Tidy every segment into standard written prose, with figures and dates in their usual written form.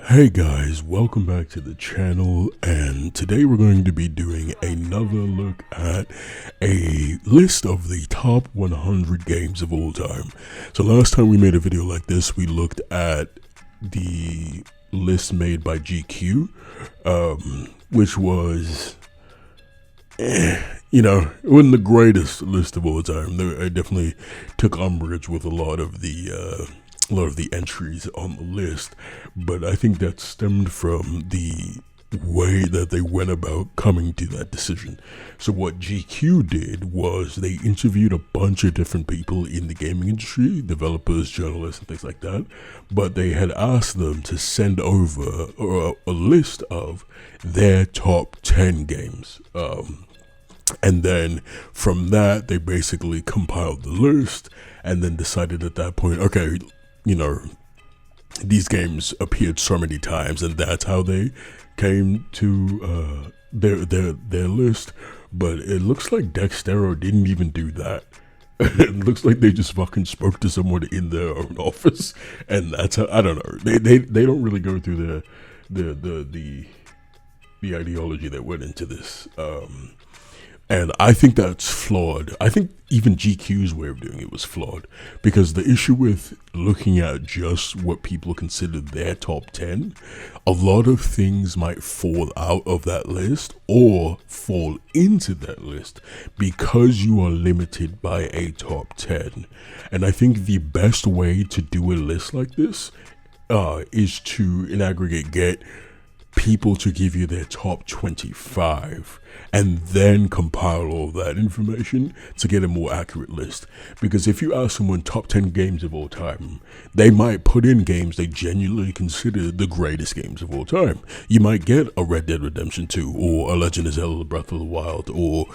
Hey guys, welcome back to the channel, and today we're going to be doing another look at a list of the top 100 games of all time. So last time we made a video like this, we looked at the list made by GQ, which was, it wasn't the greatest list of all time. I definitely took umbrage with a lot of the entries on the list, but I think that stemmed from the way that they went about coming to that decision. So what GQ did was they interviewed a bunch of different people in the gaming industry, developers, journalists, and things like that, but they had asked them to send over a list of their top 10 games. And then from that, they basically compiled the list and then decided at that point, okay, these games appeared so many times, and that's how they came to their list. But it looks like Dextero didn't even do that. It looks like they just fucking spoke to someone in their own office, and that's how, I don't know. They don't really go through the ideology that went into this. And I think that's flawed. I think even GQ's way of doing it was flawed, because the issue with looking at just what people consider their top 10, a lot of things might fall out of that list or fall into that list because you are limited by a top 10. And I think the best way to do a list like this is to, in aggregate, get people to give you their top 25 and then compile all that information to get a more accurate list. Because if you ask someone top 10 games of all time, they might put in games they genuinely consider the greatest games of all time. You might get a Red Dead Redemption 2 or a Legend of Zelda Breath of the Wild or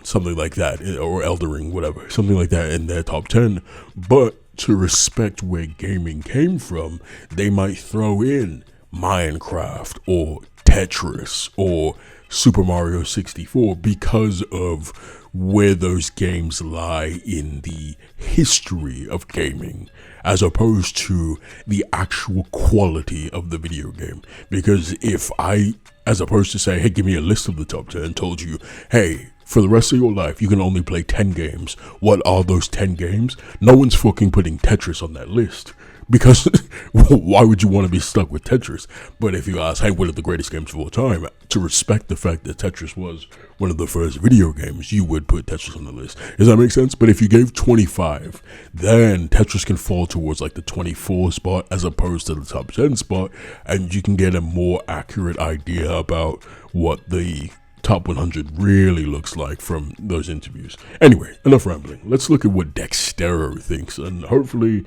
something like that, or Elden Ring, whatever, something like that in their top 10. But to respect where gaming came from, they might throw in Minecraft or Tetris or Super Mario 64 because of where those games lie in the history of gaming, as opposed to the actual quality of the video game. Because if I, as opposed to say, hey, give me a list of the top 10, told you, hey, for the rest of your life, you can only play 10 games. What are those 10 games? No one's fucking putting Tetris on that list. Because why would you want to be stuck with Tetris? But if you ask, hey, what are the greatest games of all time? To respect the fact that Tetris was one of the first video games, you would put Tetris on the list. Does that make sense? But if you gave 25, then Tetris can fall towards like the 24 spot as opposed to the top 10 spot, and you can get a more accurate idea about what the top 100 really looks like from those interviews. Anyway, enough rambling. Let's look at what Dextero thinks, and hopefully,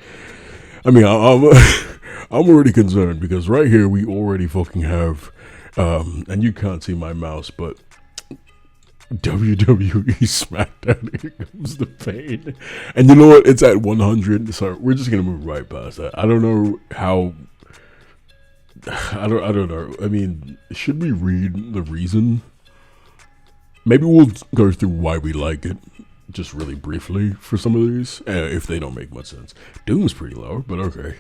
I'm already concerned, because right here we already fucking have, and you can't see my mouse, but WWE SmackDown, here comes the pain. And you know what? It's at 100, so we're just gonna move right past that. I don't know how. I don't know. I mean, should we read the reason? Maybe we'll go through why we like it, just really briefly for some of these, if they don't make much sense. Doom's pretty low, but okay.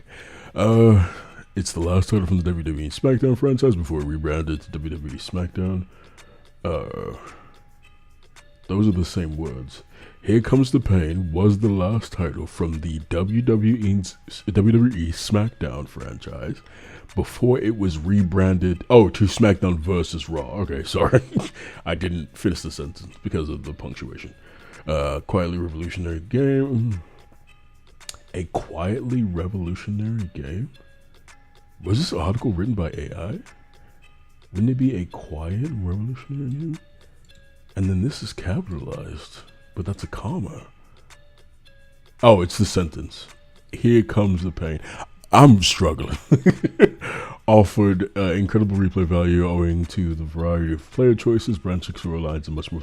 It's the last title from the WWE SmackDown franchise before it rebranded to WWE SmackDown. Those are the same words. Here Comes the Pain was the last title from the WWE SmackDown franchise before it was rebranded to SmackDown vs. Raw. Okay, sorry. I didn't finish the sentence because of the punctuation. Quietly revolutionary game. A quietly revolutionary game? Was this article written by AI? Wouldn't it be a quiet revolutionary game? And then this is capitalized, but that's a comma. Oh, it's the sentence. Here Comes the Pain. I'm struggling. Offered incredible replay value owing to the variety of player choices, branching storylines, and much more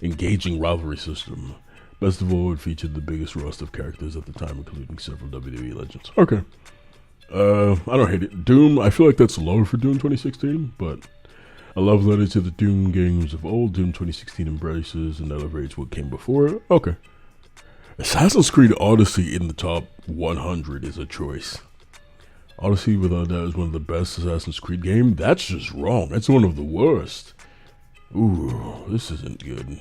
engaging rivalry system. Best of all, it featured the biggest roster of characters at the time, including several WWE legends. Okay. I don't hate it. Doom, I feel like that's low for Doom 2016, but a love letter to the Doom games of old. Doom 2016 embraces and elevates what came before it. Okay. Assassin's Creed Odyssey in the top 100 is a choice. Odyssey, without doubt, is one of the best Assassin's Creed games. That's just wrong. That's one of the worst. Ooh, this isn't good.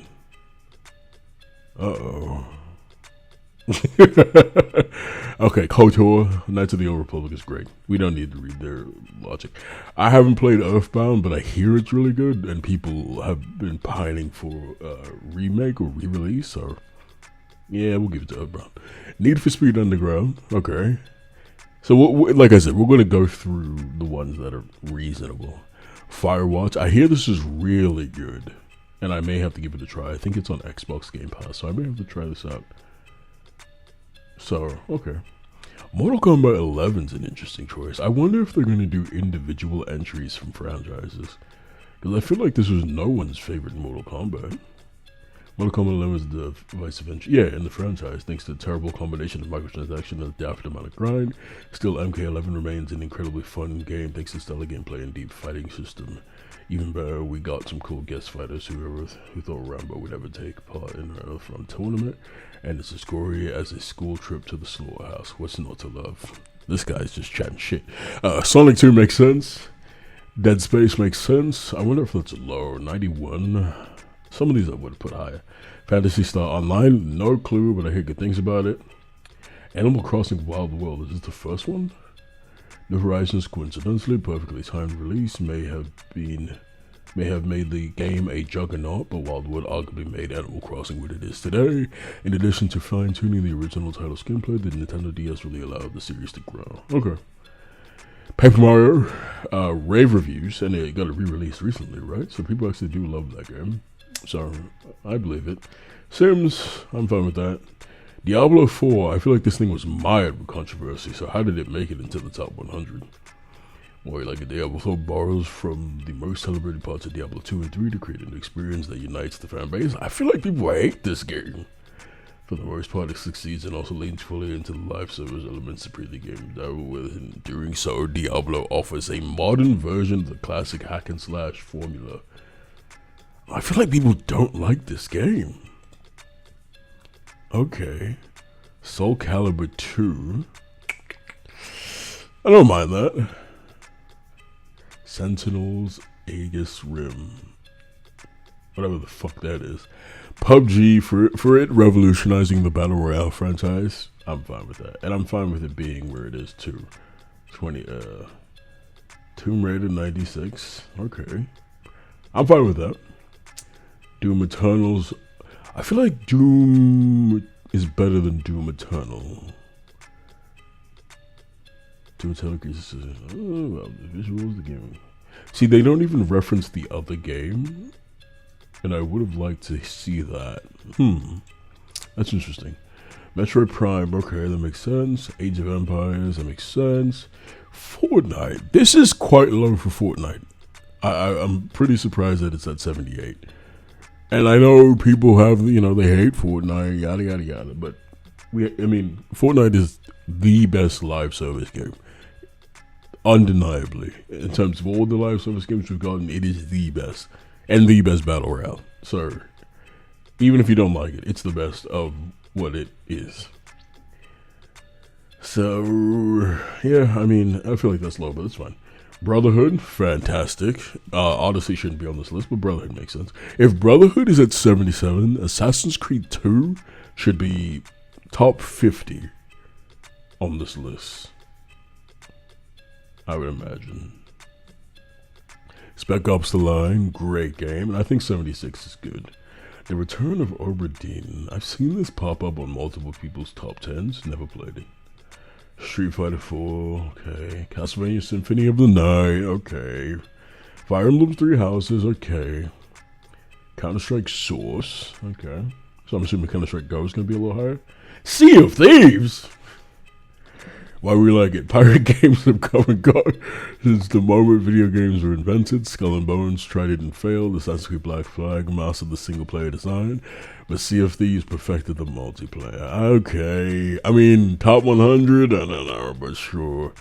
Uh-oh. Okay, KOTOR, Knights of the Old Republic is great. We don't need to read their logic. I haven't played Earthbound, but I hear it's really good, and people have been pining for a remake or re-release, or... yeah, we'll give it to Earthbound. Need for Speed Underground, okay. So, like I said, we're going to go through the ones that are reasonable. Firewatch, I hear this is really good, and I may have to give it a try. I think it's on Xbox Game Pass, so I may have to try this out. So, okay. Mortal Kombat 11 is an interesting choice. I wonder if they're going to do individual entries from franchises, because I feel like this was no one's favorite Mortal Kombat. Mortal Kombat 11 is the divisive entry, in the franchise, thanks to the terrible combination of microtransactions and the daft amount of grind. Still, MK11 remains an incredibly fun game thanks to stellar gameplay and deep fighting system. Even better, we got some cool guest fighters who thought Rambo would ever take part in an Earthbound tournament, and it's as gory as a school trip to the slaughterhouse. What's not to love? This guy's just chatting shit. Sonic 2 makes sense. Dead Space makes sense. I wonder if that's low. 91. Some of these I would have put higher. Phantasy Star Online, no clue, but I hear good things about it. Animal Crossing Wild World, is this the first one? New Horizons, coincidentally, perfectly timed release, may have made the game a juggernaut, but Wildwood arguably made Animal Crossing what it is today. In addition to fine-tuning the original title's gameplay, the Nintendo DS really allowed the series to grow. Okay. Paper Mario, rave reviews, and it got a re-release recently, right? So people actually do love that game. So, I believe it. Sims, I'm fine with that. Diablo 4, I feel like this thing was mired with controversy, so how did it make it into the top 100? More like a Diablo 4 borrows from the most celebrated parts of Diablo 2 and 3 to create an experience that unites the fan base. I feel like people hate this game. For the most part, it succeeds and also leans fully into the live service elements to pre the game down with. In doing so, Diablo offers a modern version of the classic hack and slash formula. I feel like people don't like this game. Okay. Soul Calibur 2. I don't mind that. Sentinels, Aegis Rim. Whatever the fuck that is. PUBG, for it revolutionizing the Battle Royale franchise, I'm fine with that. And I'm fine with it being where it is too. Tomb Raider 96. Okay. I'm fine with that. Doom Eternals. I feel like Doom is better than Doom Eternal. Doom Eternal is, well, the visuals, the game. See, they don't even reference the other game, and I would have liked to see that. That's interesting. Metroid Prime, okay, that makes sense. Age of Empires, that makes sense. Fortnite, this is quite low for Fortnite. I'm pretty surprised that it's at 78. And I know people have, they hate Fortnite, yada, yada, yada. But, Fortnite is the best live service game. Undeniably. In terms of all the live service games we've gotten, it is the best. And the best Battle Royale. So, even if you don't like it, it's the best of what it is. So, yeah, I feel like that's low, but it's fine. Brotherhood, fantastic. Odyssey shouldn't be on this list, but Brotherhood makes sense. If Brotherhood is at 77, Assassin's Creed 2 should be top 50 on this list. I would imagine. Spec Ops The Line, great game, and I think 76 is good. The Return of Obra Dinn, I've seen this pop up on multiple people's top 10s, never played it. Street Fighter 4, okay. Castlevania Symphony of the Night, okay. Fire Emblem Three Houses, okay. Counter-Strike Source, okay. So I'm assuming Counter-Strike Go is going to be a little higher. Sea of Thieves! Why we like it? Pirate games have come and gone since the moment video games were invented. Skull and Bones tried it and failed. Assassin's Creed Black Flag mastered the single-player design, but Sea of Thieves perfected the multiplayer. Okay, top 100? I don't know, but sure.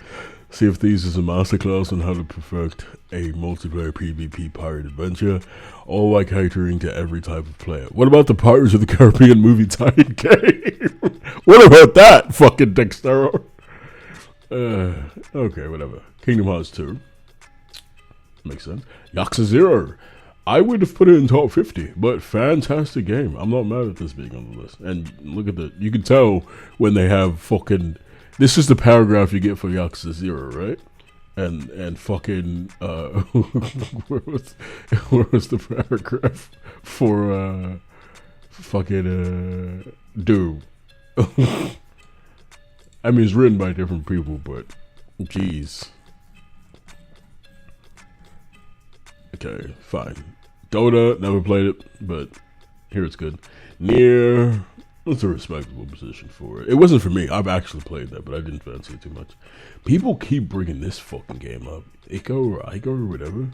Sea of Thieves is a masterclass on how to perfect a multiplayer PvP pirate adventure, all while catering to every type of player. What about the Pirates of the Caribbean movie tie-in game? What about that, fucking Dextero? Okay, whatever. Kingdom Hearts 2. Makes sense. Yakuza 0. I would have put it in top 50, but fantastic game. I'm not mad at this being on the list. And look at the, you can tell when they have fucking, this is the paragraph you get for Yakuza 0, right? And fucking, where was the paragraph for, fucking, Doom? I mean, it's written by different people, but, jeez. Okay, fine. Dota, never played it, but here it's good. Nier, it's a respectable position for it. It wasn't for me. I've actually played that, but I didn't fancy it too much. People keep bringing this fucking game up. Ico or whatever.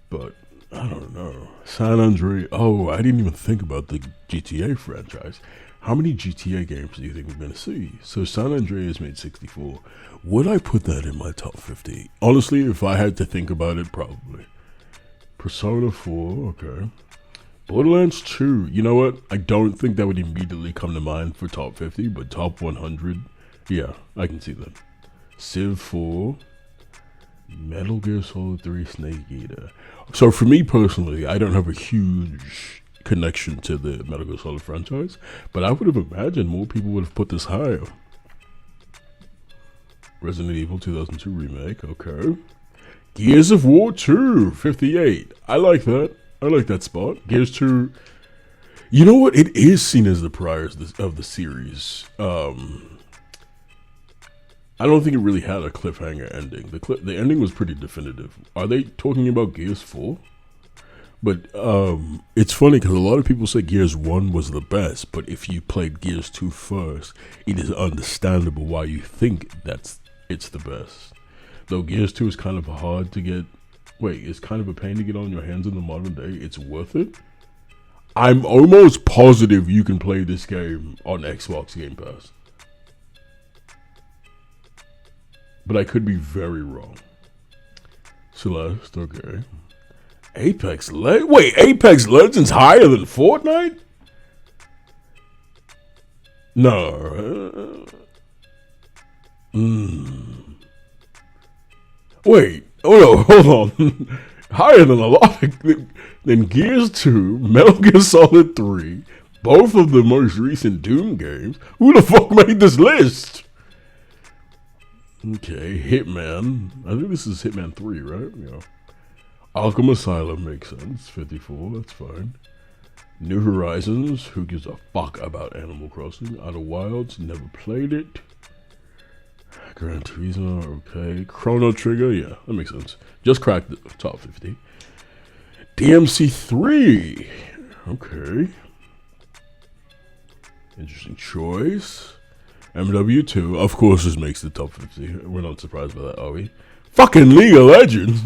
But, I don't know. San Andreas. Oh, I didn't even think about the GTA franchise. How many GTA games do you think we're going to see? So San Andreas made 64. Would I put that in my top 50? Honestly, if I had to think about it, probably. Persona 4, okay. Borderlands 2, you know what? I don't think that would immediately come to mind for top 50, but top 100, yeah, I can see that. Civ 4, Metal Gear Solid 3, Snake Eater. So for me personally, I don't have a huge connection to the Metal Gear Solid franchise, but I would have imagined more people would have put this higher. Resident Evil 2002 remake, okay. Gears of War 2, 58. I like that. I like that spot. Gears 2. You know what? It is seen as the prior of the series. I don't think it really had a cliffhanger ending. The ending was pretty definitive. Are they talking about Gears 4? But it's funny because a lot of people say Gears 1 was the best, but if you played Gears 2 first, it is understandable why you think it's the best. Though Gears 2 is kind of hard to get, it's kind of a pain to get on your hands in the modern day. It's worth it. I'm almost positive you can play this game on Xbox Game Pass. But I could be very wrong. Celeste, okay. Apex Legends higher than Fortnite? No. Wait, oh no, hold on. Higher than a lot than Gears 2, Metal Gear Solid 3, both of the most recent Doom games. Who the fuck made this list? Okay, Hitman. I think this is Hitman 3, right? Yeah. Arkham Asylum makes sense. 54, that's fine. New Horizons, who gives a fuck about Animal Crossing? Outer Wilds, never played it. Gran Turismo, okay. Chrono Trigger, yeah, that makes sense. Just cracked the top 50. DMC 3, okay. Interesting choice. MW2, of course, this makes the top 50. We're not surprised by that, are we? Fucking League of Legends.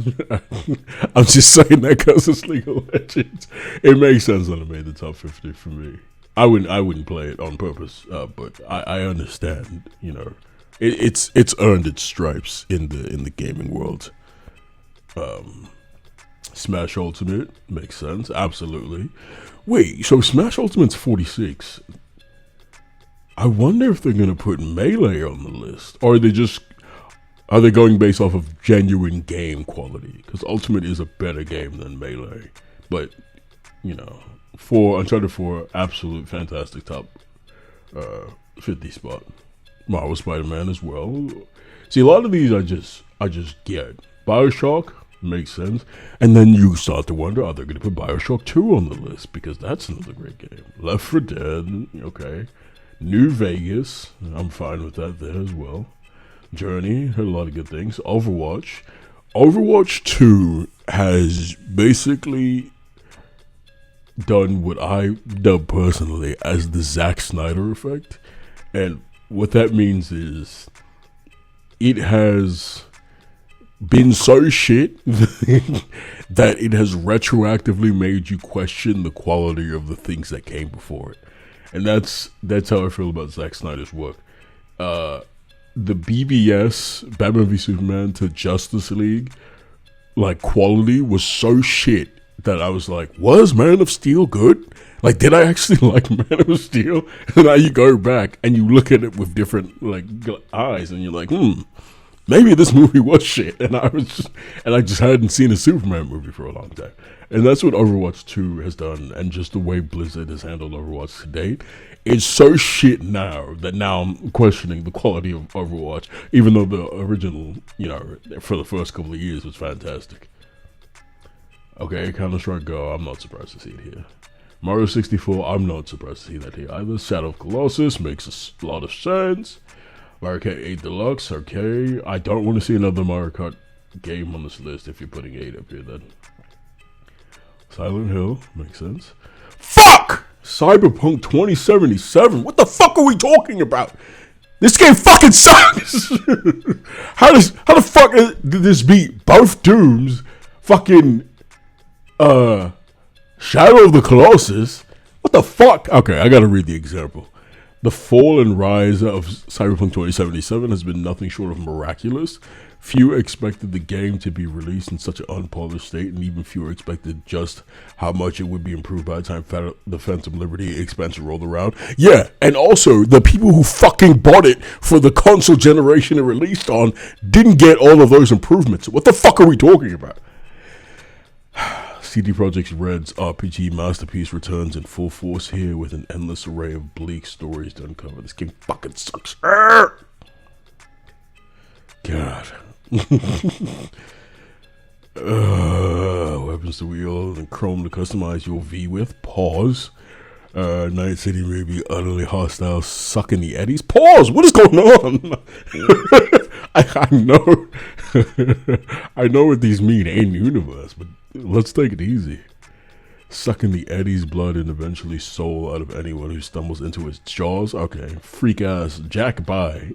I'm just saying that because it's League of Legends. It makes sense that it made the top 50 for me. I wouldn't play it on purpose, but I understand. You know, it's earned its stripes in the gaming world. Smash Ultimate makes sense, absolutely. Wait, so Smash Ultimate's 46. I wonder if they're gonna put Melee on the list, or are they going based off of genuine game quality? Because Ultimate is a better game than Melee, but you know, Uncharted 4, absolute fantastic top 50 spot. Marvel Spider-Man as well. See, a lot of these I just get. BioShock makes sense, and then you start to wonder, are they going to put BioShock 2 on the list? Because that's another great game. Left 4 Dead, okay. New Vegas, I'm fine with that there as well. Journey, heard a lot of good things. Overwatch 2 has basically done what I dub personally as the Zack Snyder effect, and what that means is it has been so shit that it has retroactively made you question the quality of the things that came before it. And that's how I feel about Zack Snyder's work. The BVS, Batman v Superman to Justice League, like, quality was so shit that I was like, was Man of Steel good? Like, did I actually like Man of Steel? And now you go back and you look at it with different like eyes, and you're like, maybe this movie was shit. And I just hadn't seen a Superman movie for a long time. And that's what Overwatch 2 has done, and just the way Blizzard has handled Overwatch to date. It's so shit now that now I'm questioning the quality of Overwatch, even though the original, for the first couple of years was fantastic. Okay, Counter-Strike Go, I'm not surprised to see it here. Mario 64, I'm not surprised to see that here either. Shadow of Colossus makes a lot of sense. Mario Kart 8 Deluxe, okay. I don't want to see another Mario Kart game on this list if you're putting 8 up here then. Silent Hill, makes sense. Fuck! Cyberpunk 2077, what the fuck are we talking about? This game fucking sucks! How the fuck did this beat both Dooms, fucking, Shadow of the Colossus? What the fuck? Okay, I gotta read the example. The fall and rise of Cyberpunk 2077 has been nothing short of miraculous. Few expected the game to be released in such an unpolished state, and even fewer expected just how much it would be improved by the time the Phantom Liberty expansion rolled around. Yeah, and also, the people who fucking bought it for the console generation it released on didn't get all of those improvements. What the fuck are we talking about? CD Projekt Red's RPG masterpiece returns in full force here with an endless array of bleak stories to uncover. This game fucking sucks. God. Weapons to wield and Chrome to customize your V with. Pause. Night City may be utterly hostile, sucking the eddies. Pause! What is going on? I know. I know what these mean in universe, but let's take it easy. Sucking the Eddie's blood and eventually soul out of anyone who stumbles into its jaws. Okay, freak ass Jack bye.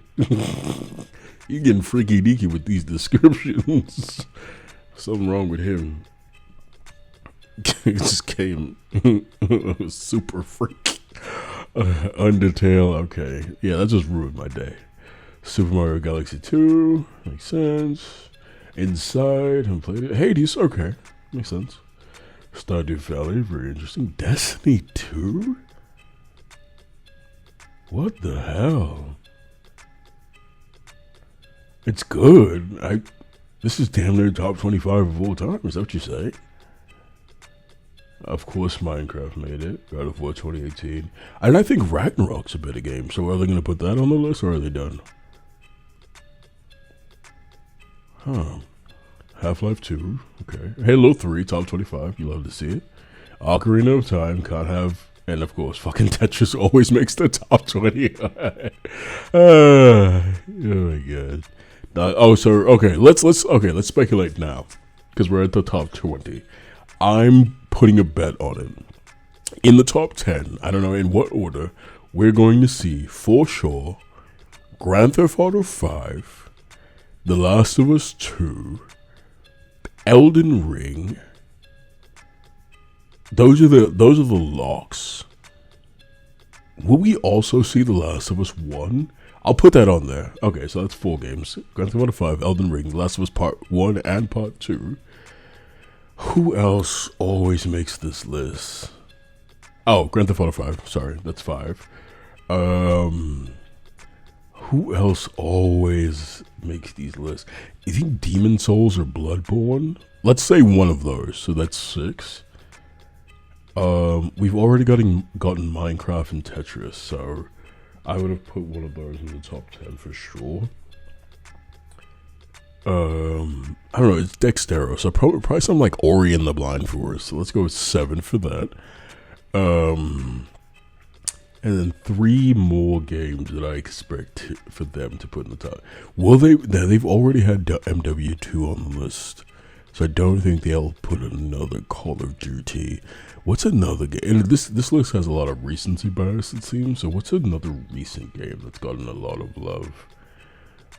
You getting freaky deaky with these descriptions. Something wrong with him. It just came super freak. Undertale, okay. Yeah, that just ruined my day. Super Mario Galaxy 2, makes sense. Inside, haven't played it. Hades, okay, makes sense. Stardew Valley, very interesting. Destiny 2? What the hell? It's good. This is damn near top 25 of all time. Is that what you say? Of course, Minecraft made it. God of War 2018. And I think Ragnarok's a better game. So are they going to put that on the list, or are they done? Huh. Half-Life 2. Okay. Halo 3, top 25. You love to see it. Ocarina of Time, can't have. And of course, fucking Tetris always makes the top 20. Oh my god. Let's speculate now, because we're at the top 20. I'm putting a bet on it. In the top 10, I don't know in what order, we're going to see for sure Grand Theft Auto 5, The Last of Us 2, Elden Ring. Those are the locks. Will we also see The Last of Us 1? I'll put that on there. Okay, so that's 4 games. Grand Theft Auto 5, Elden Ring, The Last of Us Part 1 and Part 2. Who else always makes this list? Oh, Grand Theft Auto 5. Sorry, that's 5. Who else always makes these lists? You think Demon Souls or Bloodborne? Let's say one of those. So that's 6. We've already gotten Minecraft and Tetris, so I would have put one of those in the top 10 for sure. I don't know, it's Dextero, so probably something like Ori and the Blind Forest. So let's go with 7 for that. And then 3 more games that I expect for them to put in the top. Will they? They've already had MW2 on the list, so I don't think they'll put another Call of Duty. What's another game? And this list has a lot of recency bias, it seems. So what's another recent game that's gotten a lot of love?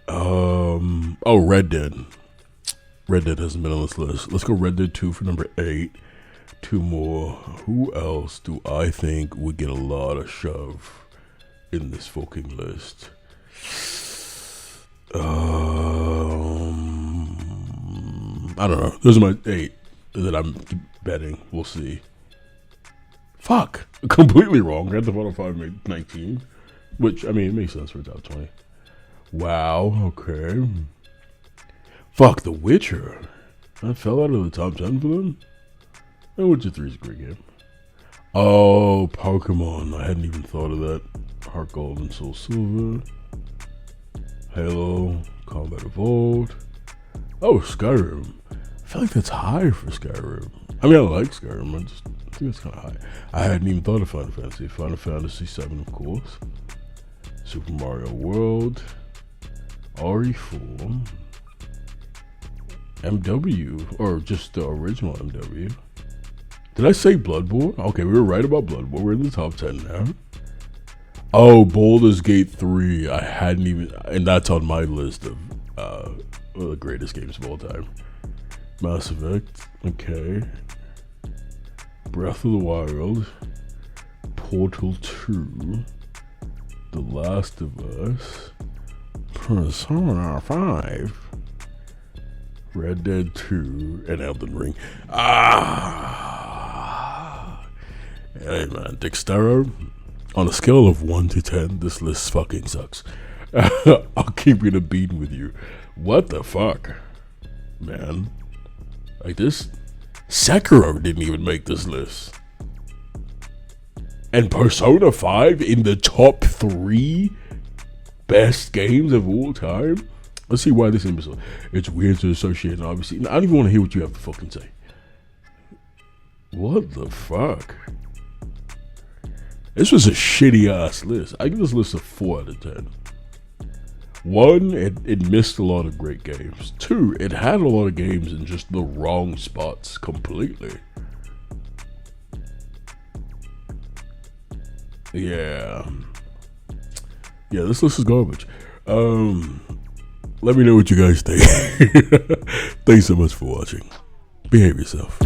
Oh, Red Dead. Red Dead hasn't been on this list. Let's go Red Dead 2 for number 8. 2 more. Who else do I think would get a lot of shove in this fucking list? I don't know. Those are my 8 that I'm betting. We'll see. Fuck. Completely wrong. Grand Theft Auto 5 made 19. Which, I mean, it makes sense for top 20. Wow. Okay. Fuck, The Witcher. That fell out of the top 10 for them? The Witcher 3 is a great game. Oh, Pokemon. I hadn't even thought of that. Heart Gold and Soul Silver. Halo. Combat Evolved. Oh, Skyrim. I feel like that's high for Skyrim. I mean, I like Skyrim. I think it's kind of high. I hadn't even thought of Final Fantasy. Final Fantasy 7, of course. Super Mario World. RE4. MW. Or just the original MW. Did I say Bloodborne? Okay, we were right about Bloodborne. We're in the top 10 now. Oh, Baldur's Gate 3. I hadn't even... And that's on my list of one of the greatest games of all time. Mass Effect. Okay. Breath of the Wild. Portal 2. The Last of Us. Persona 5. Red Dead 2. And Elden Ring. Hey man, Dextero, on a scale of 1 to 10, this list fucking sucks. I'll keep it a beat with you. What the fuck? Man. Like this? Sekiro didn't even make this list. And Persona 5 in the top 3 best games of all time? Let's see why this imbecile. It's weird to associate, and obviously. I don't even want to hear what you have to fucking say. What the fuck? This was a shitty ass list. I give this list a 4 out of 10. 1, it missed a lot of great games. 2, it had a lot of games in just the wrong spots completely. Yeah, this list is garbage. Let me know what you guys think. Thanks so much for watching. Behave yourself.